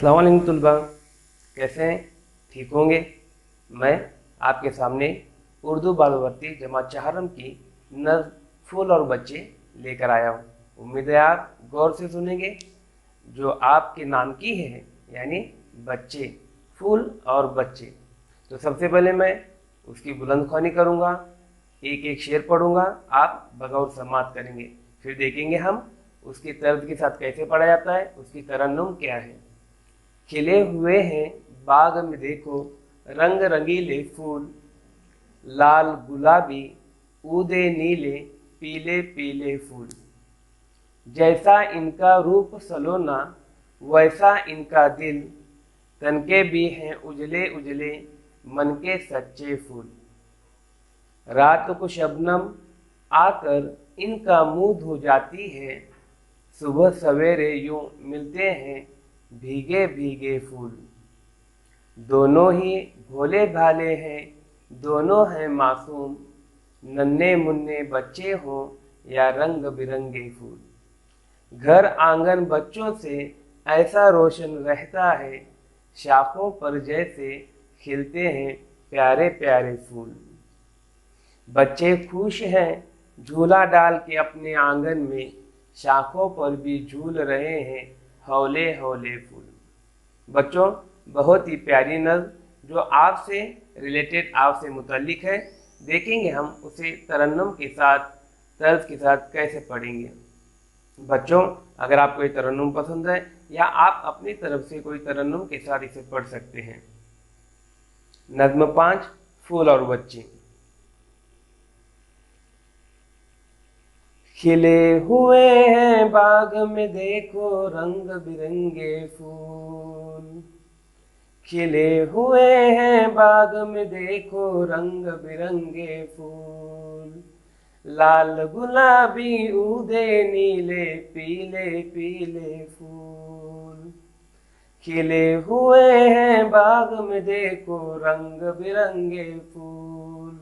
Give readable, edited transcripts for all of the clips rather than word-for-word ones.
अस्सलाम वालेकुम तुलबा, कैसे हैं? ठीक होंगे। मैं आपके सामने उर्दू बालवर्ती जमात चहारम की नज़्म फूल और बच्चे लेकर आया हूँ। उम्मीद है आप गौर से सुनेंगे। जो आपके नाम की है यानी बच्चे, फूल और बच्चे। तो सबसे पहले मैं उसकी बुलंद ख्वानी करूँगा, एक एक शेर पढ़ूंगा, आप बगौर समात करेंगे। फिर देखेंगे हम उसकी तर्ज के साथ कैसे पढ़ा जाता है, उसकी तरन्नुम क्या है। खिले हुए हैं बाग में देखो रंग रंगीले फूल, लाल गुलाबी ऊदे नीले पीले पीले फूल। जैसा इनका रूप सलोना वैसा इनका दिल, तनके भी हैं उजले उजले मन के सच्चे फूल। रात को शबनम आकर इनका मुंह धो जाती है, सुबह सवेरे यूं मिलते हैं भीगे भीगे फूल। दोनों ही भोले भाले हैं, दोनों हैं मासूम, नन्हे मुन्ने बच्चे हों या रंग बिरंगे फूल। घर आंगन बच्चों से ऐसा रोशन रहता है, शाखों पर जैसे खिलते हैं प्यारे प्यारे फूल। बच्चे खुश हैं झूला डाल के अपने आंगन में, शाखों पर भी झूल रहे हैं हौले हौले फूल। बच्चों, बहुत ही प्यारी नज़्म जो आपसे रिलेटेड, आपसे मुतल्लिक है। देखेंगे हम उसे तरन्नुम के साथ, तर्ज के साथ कैसे पढ़ेंगे। बच्चों, अगर आपको ये तरन्नुम पसंद है या आप अपनी तरफ से कोई तरन्नुम के साथ इसे पढ़ सकते हैं। नज़्म 5 फूल और बच्चे। खिले हुए हैं बाग में देखो रंग बिरंगे फूल, खिले हुए हैं बाग में देखो रंग बिरंगे फूल। लाल गुलाबी ऊदे नीले पीले पीले फूल। खिले हुए हैं बाग में देखो रंग बिरंगे फूल,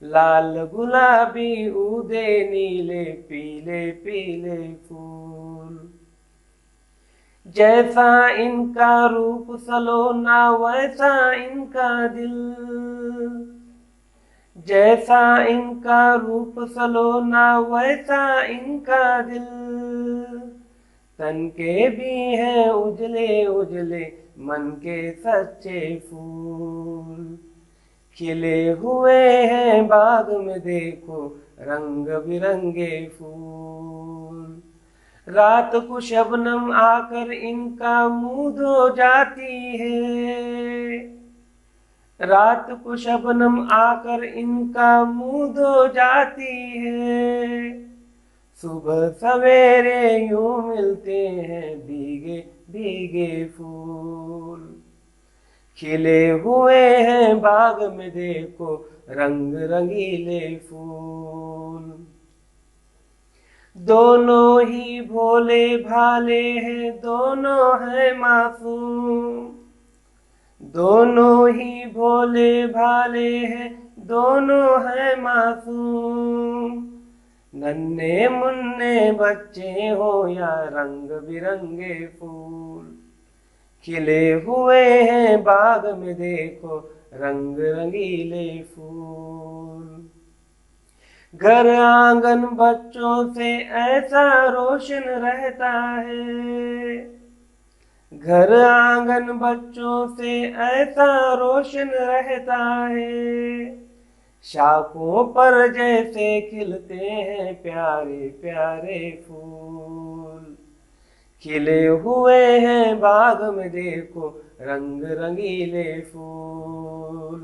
लाल गुलाबी ऊदे नीले पीले पीले फूल। जैसा इनका रूप सलोना वैसा इनका दिल, जैसा इनका रूप सलोना वैसा इनका दिल। तन के भी हैं उजले उजले मन के सच्चे फूल। खिले हुए हैं बाग में देखो रंग बिरंगे फूल। रात को शबनम आकर इनका मुंह धो जाती है, रात को शबनम आकर इनका मुंह धो जाती है। सुबह सवेरे यूं मिलते हैं भीगे भीगे फूल। खिले हुए हैं बाग में देखो रंग रंगीले फूल। दोनों ही भोले भाले हैं, दोनों हैं मासूम, दोनों ही भोले भाले हैं, दोनों हैं मासूम। नन्हे मुन्ने बच्चे हो या रंग बिरंगे फूल। खिले हुए हैं बाग में देखो रंग रंगीले फूल। घर आंगन बच्चों से ऐसा रोशन रहता है, घर आंगन बच्चों से ऐसा रोशन रहता है। शाखों पर जैसे खिलते हैं प्यारे प्यारे फूल। खिले हुए हैं बाग में देखो रंग रंगीले फूल।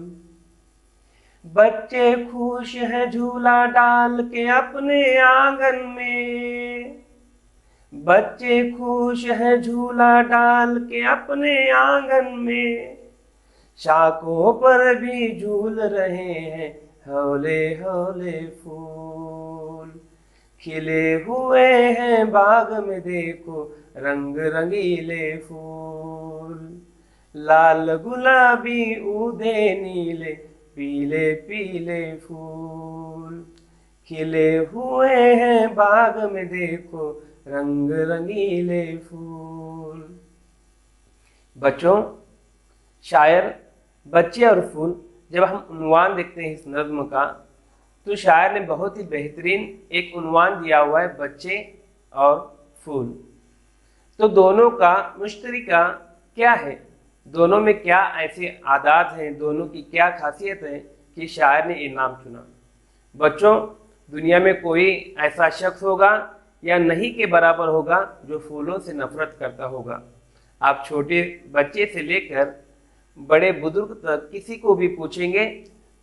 बच्चे खुश हैं झूला डाल के अपने आंगन में, बच्चे खुश हैं झूला डाल के अपने आंगन में। शाखों पर भी झूल रहे हैं हौले हौले फूल। खिले हुए हैं बाग में देखो रंग रंगीले फूल। लाल गुलाबी ऊदे नीले पीले पीले फूल। खिले हुए हैं बाग में देखो रंग रंगीले फूल। बच्चों, शायर बच्चे और फूल, जब हम उन्वान देखते हैं इस नज्म का, तो शायर ने बहुत ही बेहतरीन एक उन्वान दिया हुआ है, बच्चे और फूल। तो दोनों का मुश्तरका क्या है, दोनों में क्या ऐसे आदात हैं, दोनों की क्या खासियत है कि शायर ने ये नाम चुना। बच्चों, दुनिया में कोई ऐसा शख्स होगा या नहीं के बराबर होगा जो फूलों से नफरत करता होगा। आप छोटे बच्चे से लेकर बड़े बुजुर्ग तक किसी को भी पूछेंगे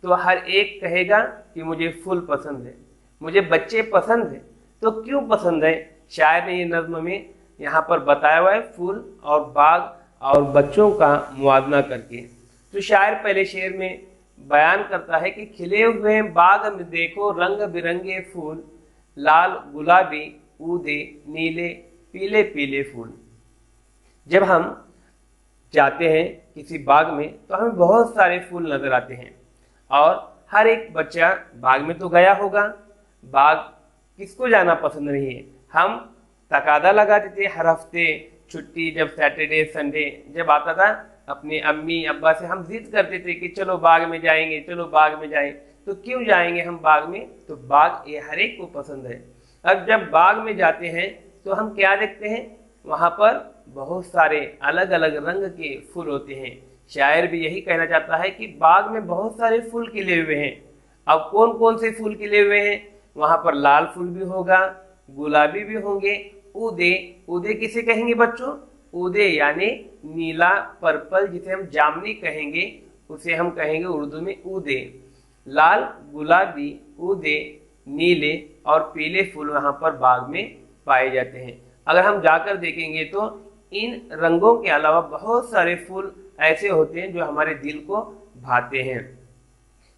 तो हर एक कहेगा कि मुझे फूल पसंद है, मुझे बच्चे पसंद है। तो क्यों पसंद है? शायर ने ये नज्म में यहाँ पर बताया हुआ है, फूल और बाग और बच्चों का मुआवजा करके। तो शायर पहले शेर में बयान करता है कि खिले हुए बाग में देखो रंग बिरंगे फूल, लाल गुलाबी ऊदे नीले पीले पीले फूल। जब हम जाते हैं किसी बाग में तो हमें बहुत सारे फूल नजर आते हैं और हर एक बच्चा बाग में तो गया होगा। बाग किसको जाना पसंद नहीं है? हम तकादा लगाते थे हर हफ्ते छुट्टी, जब सैटरडे संडे जब आता था, अपने अम्मी अब्बा से हम जिद करते थे कि चलो बाग में जाएंगे, चलो बाग में जाएं। तो क्यों जाएंगे हम बाग में? तो बाग ये हर एक को पसंद है। अब जब बाग में जाते हैं तो हम क्या देखते हैं? वहाँ पर बहुत सारे अलग अलग रंग के फूल होते हैं। शायर भी यही कहना चाहता है कि बाग में बहुत सारे फूल खिले हुए हैं। अब कौन कौन से फूल खिले हुए हैं? वहाँ पर लाल फूल भी होगा, गुलाबी भी होंगे, ऊदे, ऊदे किसे कहेंगे बच्चों? ऊदे यानी नीला पर्पल, जिसे हम जामनी कहेंगे, उसे हम कहेंगे उर्दू में ऊदे। लाल गुलाबी ऊदे नीले और पीले फूल वहाँ पर बाग में पाए जाते हैं। अगर हम जाकर देखेंगे तो इन रंगों के अलावा बहुत सारे फूल ऐसे होते हैं जो हमारे दिल को भाते हैं।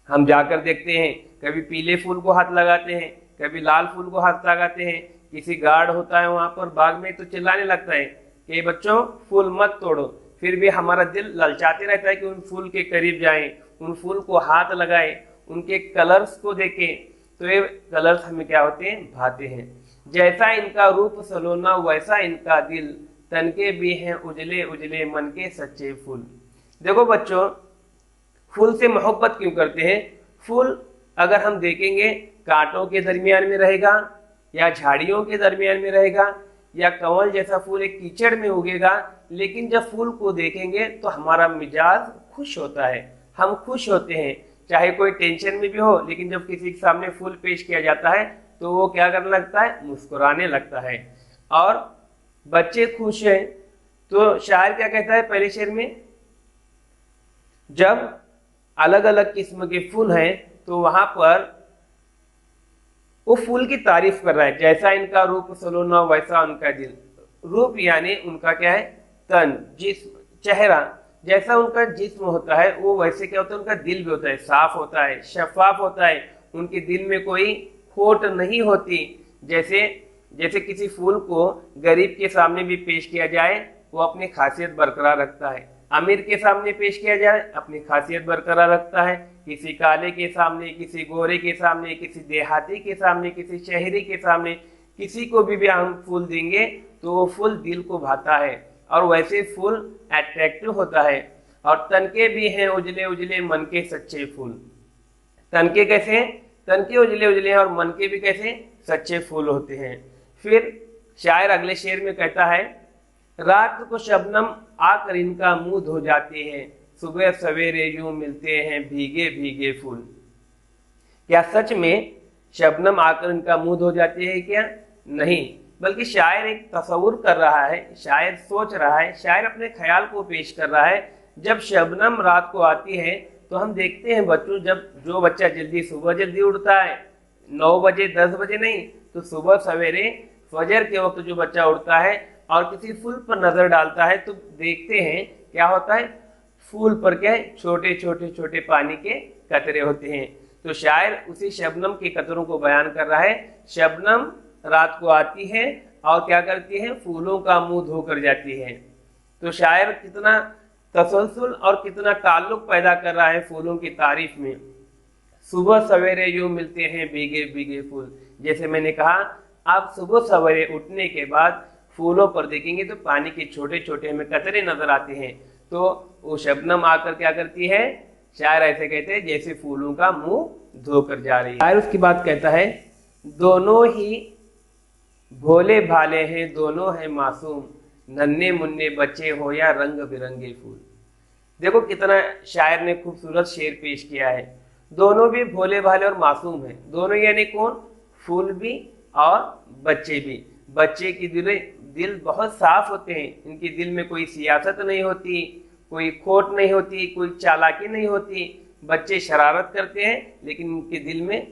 हम जाकर देखते हैं, कभी पीले फूल को हाथ लगाते हैं, कभी लाल फूल को हाथ लगाते हैं। किसी गार्ड होता है वहां पर बाग में तो चिल्लाने लगता है कि बच्चों फूल मत तोड़ो, फिर भी हमारा दिल ललचाते रहता है कि उन फूल के करीब जाएं, उन फूल को हाथ लगाएं, उनके कलर्स को देखें। तो ये कलर्स हमें क्या होते हैं? भाते हैं। जैसा इनका रूप सलोना वैसा इनका दिल, तनके भी हैं उजले उजले मन के सच्चे फूल। देखो बच्चों, फूल से मोहब्बत क्यों करते हैं? फूल अगर हम देखेंगे कांटों के दरमियान में रहेगा या झाड़ियों के दरमियान में रहेगा या कंवल जैसा फूल एक कीचड़ में उगेगा, लेकिन जब फूल को देखेंगे तो हमारा मिजाज खुश होता है, हम खुश होते हैं। चाहे कोई टेंशन में भी हो, लेकिन जब किसी के सामने फूल पेश किया जाता है तो वो क्या करने लगता है? मुस्कुराने लगता है। और बच्चे खुश हैं तो शायर क्या कहता है पहले शेर में? जब अलग अलग किस्म के फूल हैं तो वहां पर वो फूल की तारीफ कर रहा है। जैसा इनका रूप सलोना वैसा उनका दिल। रूप यानी उनका क्या है? तन, जिस्म, चेहरा। जैसा उनका जिस्म होता है वो वैसे क्या होता है? उनका दिल भी होता है, साफ होता है, शफाफ होता है। उनके दिल में कोई खोट नहीं होती। जैसे जैसे किसी फूल को गरीब के सामने भी पेश किया जाए वो अपनी खासियत बरकरार रखता है, अमीर के सामने पेश किया जाए अपनी खासियत बरकरार रखता है, किसी काले के सामने, किसी गोरे के सामने, किसी देहाती के सामने, किसी शहरी के सामने, किसी को भी हम फूल देंगे तो वो फूल दिल को भाता है और वैसे फूल अट्रैक्टिव होता है। और तनके भी हैं उजले उजले मन के सच्चे फूल। तनके कैसे हैं? तनके उजले उजले हैं और मन के भी कैसे? सच्चे फूल होते हैं। फिर शायर अगले शेर में कहता है, रात को शबनम आकर इनका मुंह धो जाते हैं, सुबह सवेरे यूं मिलते हैं भीगे भीगे फूल। क्या सच में शबनम आकर इनका मुंह धो जाती है क्या? नहीं, बल्कि शायर एक तस्वुर कर रहा है, शायर सोच रहा है, शायर अपने ख्याल को पेश कर रहा है। जब शबनम रात को आती है तो हम देखते हैं बच्चों, जब जो बच्चा जल्दी सुबह जल्दी उठता है, 9 बजे 10 बजे नहीं तो सुबह सवेरे फजर के वक्त जो बच्चा उठता है और किसी फूल पर नजर डालता है तो देखते हैं क्या होता है? फूल पर क्या है? छोटे छोटे छोटे पानी के कतरे होते हैं। तो शायर उसी शबनम के कतरों को बयान कर रहा है। शबनम रात को आती है और क्या करती है? फूलों का मुंह धोकर जाती है। तो शायर कितना तसलसल और कितना ताल्लुक पैदा कर रहा है फूलों की तारीफ में। सुबह सवेरे यूं मिलते हैं भीगे भीगे फूल। जैसे मैंने कहा, आप सुबह सवेरे उठने के बाद फूलों पर देखेंगे तो पानी के छोटे छोटे हमें कतरे नजर आते हैं। तो वो शबनम आकर क्या करती है, शायर ऐसे कहते हैं जैसे फूलों का मुंह धोकर जा रही है। शायर उसकी बात कहता है, दोनों ही भोले भाले हैं, दोनों हैं मासूम, नन्हे मुन्ने बच्चे हो या रंग बिरंगे फूल। देखो कितना शायर ने खूबसूरत शेर पेश किया है। दोनों भी भोले भाले और मासूम हैं। दोनों यानी कौन, फूल भी और बच्चे भी। बच्चे की दिल बहुत साफ होते हैं, इनके दिल में कोई सियासत नहीं होती, कोई खोट नहीं होती, कोई चालाकी नहीं होती। बच्चे शरारत करते हैं लेकिन उनके दिल में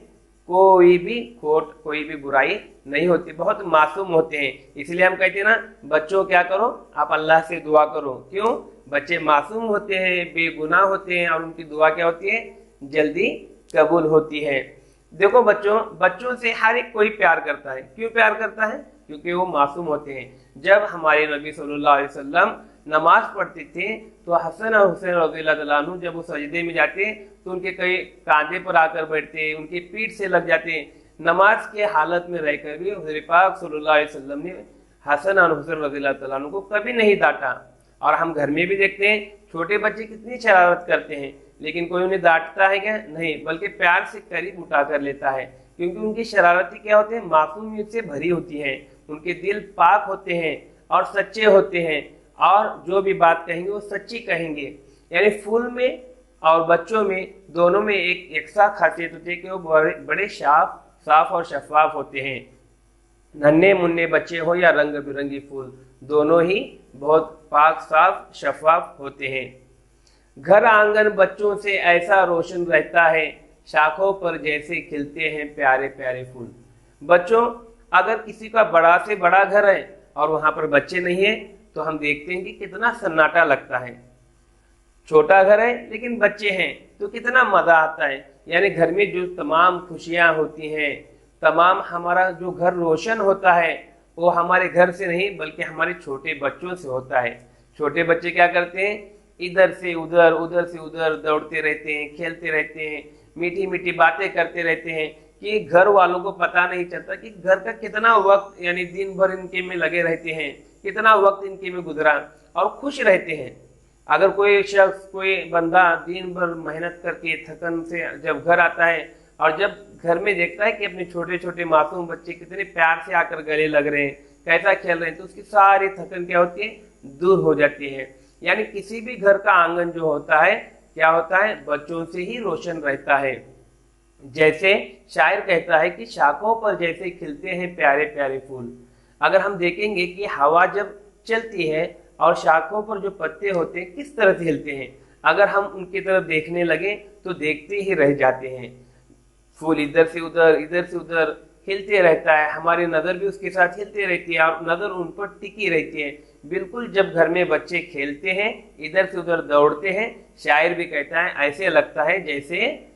कोई भी खोट, कोई भी बुराई नहीं होती, बहुत मासूम होते हैं। इसलिए हम कहते हैं ना, बच्चों क्या करो, आप अल्लाह से दुआ करो। क्यों, बच्चे मासूम होते हैं, बेगुनाह होते हैं और उनकी दुआ क्या होती है, जल्दी कबूल होती है। देखो बच्चों से हर एक कोई प्यार करता है। क्यों प्यार करता है, क्योंकि वो मासूम होते हैं। जब हमारे नबी सल्लल्लाहु अलैहि वसल्लम नमाज पढ़ते थे तो हसन और हुसैन रज़ियल्लाहु ताला अन्हु जब वो सजदे में जाते तो उनके कई कांधे पर आकर बैठते, उनकी पीठ से लग जाते। नमाज के हालत में रहकर भी हुज़ूर पाक सल्लल्लाहु अलैहि वसल्लम ने हसन और हुसैन रज़ियल्लाहु ताला अन्हु को कभी नहीं डांटा। और हम घर में भी देखते हैं छोटे बच्चे कितनी शरारत करते हैं, लेकिन कोई उन्हें डांटता है क्या, नहीं, बल्कि प्यार से करीब उठा कर लेता है। क्योंकि उनकी शरारतें क्या होते हैं, मासूमियत से भरी होती हैं। उनके दिल पाक होते हैं और सच्चे होते हैं और जो भी बात कहेंगे वो सच्ची कहेंगे। यानी फूल में और बच्चों में दोनों में एक यकसा खासियत होती है कि वो बड़े साफ और शफाफ होते हैं। नन्हे मुन्ने बच्चे हो या रंग बिरंगी फूल, दोनों ही बहुत पाक साफ शफाफ होते हैं। घर आंगन बच्चों से ऐसा रोशन रहता है, शाखों पर जैसे खिलते हैं प्यारे प्यारे फूल। बच्चों, अगर किसी का बड़ा से बड़ा घर है और वहां पर बच्चे नहीं है तो हम देखते हैं कि कितना सन्नाटा लगता है। छोटा घर है लेकिन बच्चे हैं तो कितना मजा आता है। यानी घर में जो तमाम खुशियां होती हैं, तमाम हमारा जो घर रोशन होता है वो हमारे घर से नहीं बल्कि हमारे छोटे बच्चों से होता है। छोटे बच्चे क्या करते हैं, इधर से उधर, उधर से उधर दौड़ते रहते हैं, खेलते रहते हैं, मीठी मीठी बातें करते रहते हैं कि घर वालों को पता नहीं चलता कि घर का कितना वक्त, यानी दिन भर इनके में लगे रहते हैं, कितना वक्त इनके में गुजरा और खुश रहते हैं। अगर कोई शख्स, कोई बंदा दिन भर मेहनत करके थकन से जब घर आता है और जब घर में देखता है कि अपने छोटे छोटे मासूम बच्चे कितने प्यार से आकर गले लग रहे हैं, कैसा खेल रहे हैं, तो उसकी सारी थकन क्या होती है, दूर हो जाती है। यानी किसी भी घर का आंगन जो होता है क्या होता है, बच्चों से ही रोशन रहता है। जैसे शायर कहता है कि शाखों पर जैसे खिलते हैं प्यारे प्यारे फूल। अगर हम देखेंगे कि हवा जब चलती है और शाखों पर जो पत्ते होते हैं किस तरह से हिलते हैं, अगर हम उनकी तरफ देखने लगे तो देखते ही रह जाते हैं। फूल इधर से उधर हिलते रहता है, हमारी नज़र भी उसके साथ हिलती रहती है और नज़र उन पर टिकी रहती है। बिल्कुल जब घर में बच्चे खेलते हैं, इधर से उधर दौड़ते हैं, शायर भी कहता है ऐसे लगता है जैसे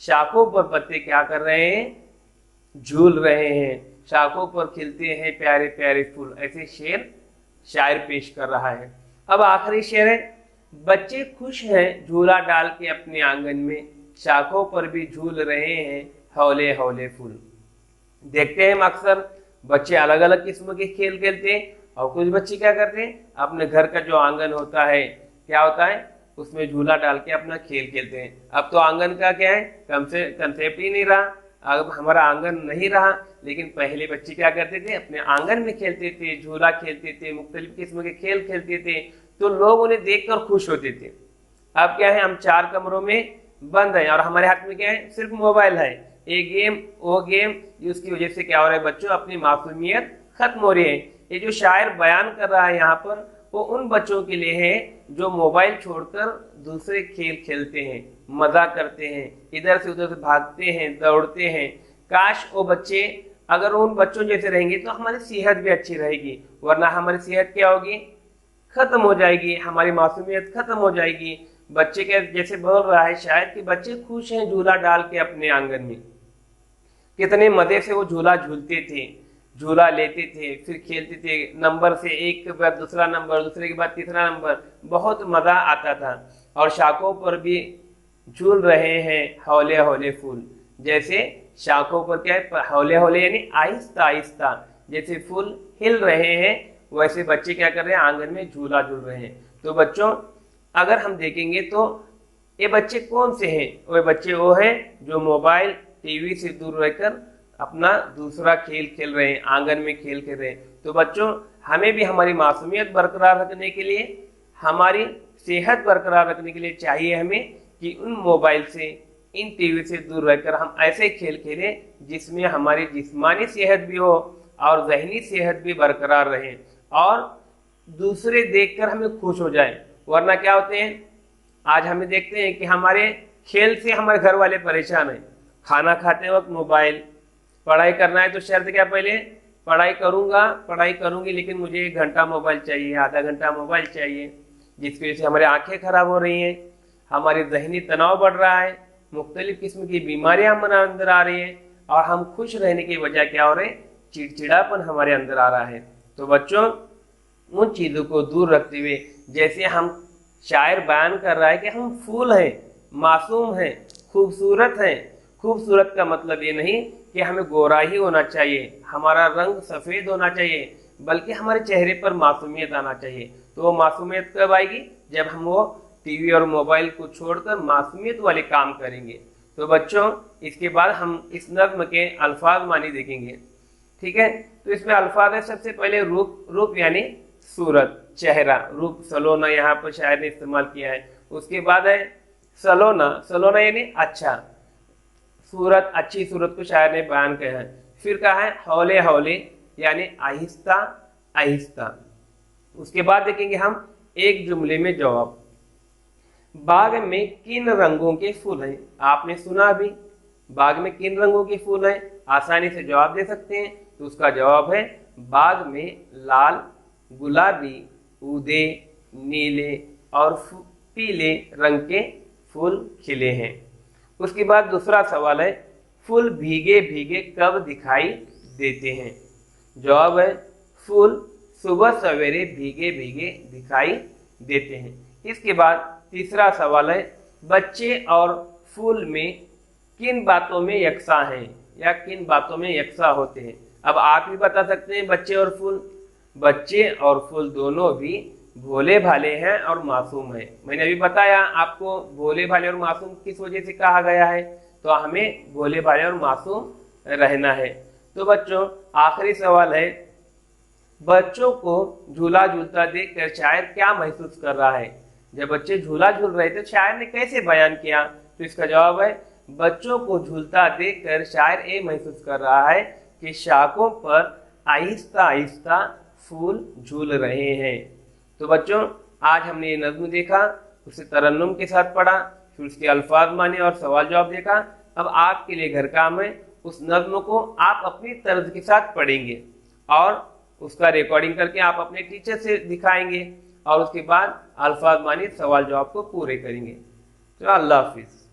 शाखों पर पत्ते क्या कर रहे हैं, झूल रहे हैं, शाखों पर खिलते हैं प्यारे प्यारे फूल। ऐसे शेर शायर पेश कर रहा है। अब आखिरी शेर है, बच्चे खुश हैं झूला डाल के अपने आंगन में, शाखों पर भी झूल रहे हैं हौले हौले फूल। देखते हैं हम अक्सर बच्चे अलग अलग किस्म के खेल खेलते हैं और कुछ बच्चे क्या करते हैं, अपने घर का जो आंगन होता है क्या होता है, उसमें झूला डाल के अपना खेल खेलते हैं। अब तो आंगन का क्या है, कंसेप्ट ही नहीं रहा, अब हमारा आंगन नहीं रहा। लेकिन पहले बच्चे क्या करते थे, अपने आंगन में खेलते थे, झूला खेलते थे, मुख्तलिफ किस्म के खेल खेलते थे, तो लोग उन्हें देखकर खुश होते थे। अब क्या है, हम 4 कमरों में बंद हैं और हमारे हाथ में क्या है, सिर्फ मोबाइल है, एक गेम वो गेम। उसकी वजह से क्या हो रहा है, बच्चों अपनी मासूमियत खत्म हो रही है। ये जो शायर बयान कर रहा है यहाँ पर, वो उन बच्चों के लिए है जो मोबाइल छोड़कर दूसरे खेल खेलते हैं, मजा करते हैं, इधर से उधर से भागते हैं, दौड़ते हैं। काश वो बच्चे अगर उन बच्चों जैसे रहेंगे तो हमारी सेहत भी अच्छी रहेगी, वरना हमारी सेहत क्या होगी, खत्म हो जाएगी, हमारी मासूमियत खत्म हो जाएगी। बच्चे के जैसे बोल रहा है शायद कि बच्चे खुश हैं झूला डाल के अपने आंगन में, कितने मजे से वो झूला झूलते थे, झूला लेते थे, फिर खेलते थे, नंबर से एक के बाद दूसरा नंबर, दूसरे के बाद तीसरा नंबर, बहुत मजा आता था। और शाखों पर भी झूल रहे हैं हौले हौले फूल। जैसे शाखों पर क्या है, हौले हौले यानी आहिस्ता आहिस्ता जैसे फूल हिल रहे हैं, वैसे बच्चे क्या कर रहे हैं, आंगन में झूला झूल रहे हैं। तो बच्चों अगर हम देखेंगे तो ये बच्चे कौन से हैं? वे बच्चे वो हैं जो मोबाइल टीवी से दूर रहकर अपना दूसरा खेल खेल रहे हैं, आंगन में खेल खेल रहे हैं। तो बच्चों, हमें भी हमारी मासूमियत बरकरार रखने के लिए, हमारी सेहत बरकरार रखने के लिए चाहिए हमें कि उन मोबाइल से, इन टीवी से दूर रहकर हम ऐसे खेल खेलें जिसमें हमारी जिस्मानी सेहत भी हो और जहनी सेहत भी बरकरार रहे और दूसरे देखकर हमें खुश हो जाए। वरना क्या होते हैं, आज हमें देखते हैं कि हमारे खेल से हमारे घर वाले परेशान हैं। खाना खाते वक्त मोबाइल, पढ़ाई करना है तो शर्त क्या, पहले पढ़ाई करूंगा, पढ़ाई करूंगी, लेकिन मुझे 1 घंटा मोबाइल चाहिए, आधा घंटा मोबाइल चाहिए, जिसकी वजह से हमारी आंखें खराब हो रही हैं, हमारी जहनी तनाव बढ़ रहा है, मुख्तलिफ किस्म की बीमारियां हमारे अंदर आ रही हैं और हम खुश रहने की वजह क्या हो रहे हैं, चिड़चिड़ापन हमारे अंदर आ रहा है। तो बच्चों, उन चीज़ों को दूर रखते हुए, जैसे हम शायर बयान कर रहा है कि हम फूल हैं, मासूम हैं, खूबसूरत हैं। खूबसूरत का मतलब ये नहीं कि हमें गोरा ही होना चाहिए, हमारा रंग सफ़ेद होना चाहिए, बल्कि हमारे चेहरे पर मासूमियत आना चाहिए। तो वो मासूमियत कब आएगी? जब हम वो टीवी और मोबाइल को छोड़कर मासूमियत वाले काम करेंगे। तो बच्चों, इसके बाद हम इस नज़्म के अल्फाज मानी देखेंगे, ठीक है। तो इसमें अल्फाज है, सबसे पहले रूप, रूप यानी सूरत, चेहरा, रूप, सलोना यहाँ पर शायर ने इस्तेमाल किया है। उसके बाद है सलोना, सलोना यानी अच्छा, सूरत, अच्छी सूरत को शायर ने बयान किया है। फिर कहा है हौले हौले यानी आहिस्ता आहिस्ता। उसके बाद देखेंगे हम एक जुमले में जवाब। बाग में किन रंगों के फूल हैं? आपने सुना भी, बाग में किन रंगों के फूल हैं? आसानी से जवाब दे सकते हैं। तो उसका जवाब है बाग में लाल, गुलाबी, उदे, नीले और पीले रंग के फूल खिले हैं। उसके बाद दूसरा सवाल है फूल भीगे भीगे कब दिखाई देते हैं? जवाब है फूल सुबह सवेरे भीगे भीगे दिखाई देते हैं। इसके बाद तीसरा सवाल है बच्चे और फूल में किन बातों में यकसा हैं या किन बातों में यकसा होते हैं? अब आप भी बता सकते हैं बच्चे और फूल। बच्चे और फूल दोनों भी भोले भाले हैं और मासूम हैं। मैंने अभी बताया आपको भोले भाले और मासूम किस वजह से कहा गया है, तो हमें भोले भाले और मासूम रहना है। तो बच्चों, आखिरी सवाल है बच्चों को झूला झूलता देखकर शायर क्या महसूस कर रहा है? जब बच्चे झूला झूल रहे थे शायर ने कैसे बयान किया? तो इसका जवाब है बच्चों को झूलता देखकर शायर ये महसूस कर रहा है कि शाखों पर आहिस्ता आहिस्ता फूल झूल रहे हैं। तो बच्चों, आज हमने ये नज़्म देखा, उसे तरन्नुम के साथ पढ़ा, फिर उसके अल्फाज माने और सवाल जवाब देखा। अब आपके लिए घर काम है, उस नज़्म को आप अपनी तर्ज के साथ पढ़ेंगे और उसका रिकॉर्डिंग करके आप अपने टीचर से दिखाएंगे और उसके बाद अल्फाज मानी सवाल जवाब को पूरे करेंगे। तो अल्लाह हाफिज़।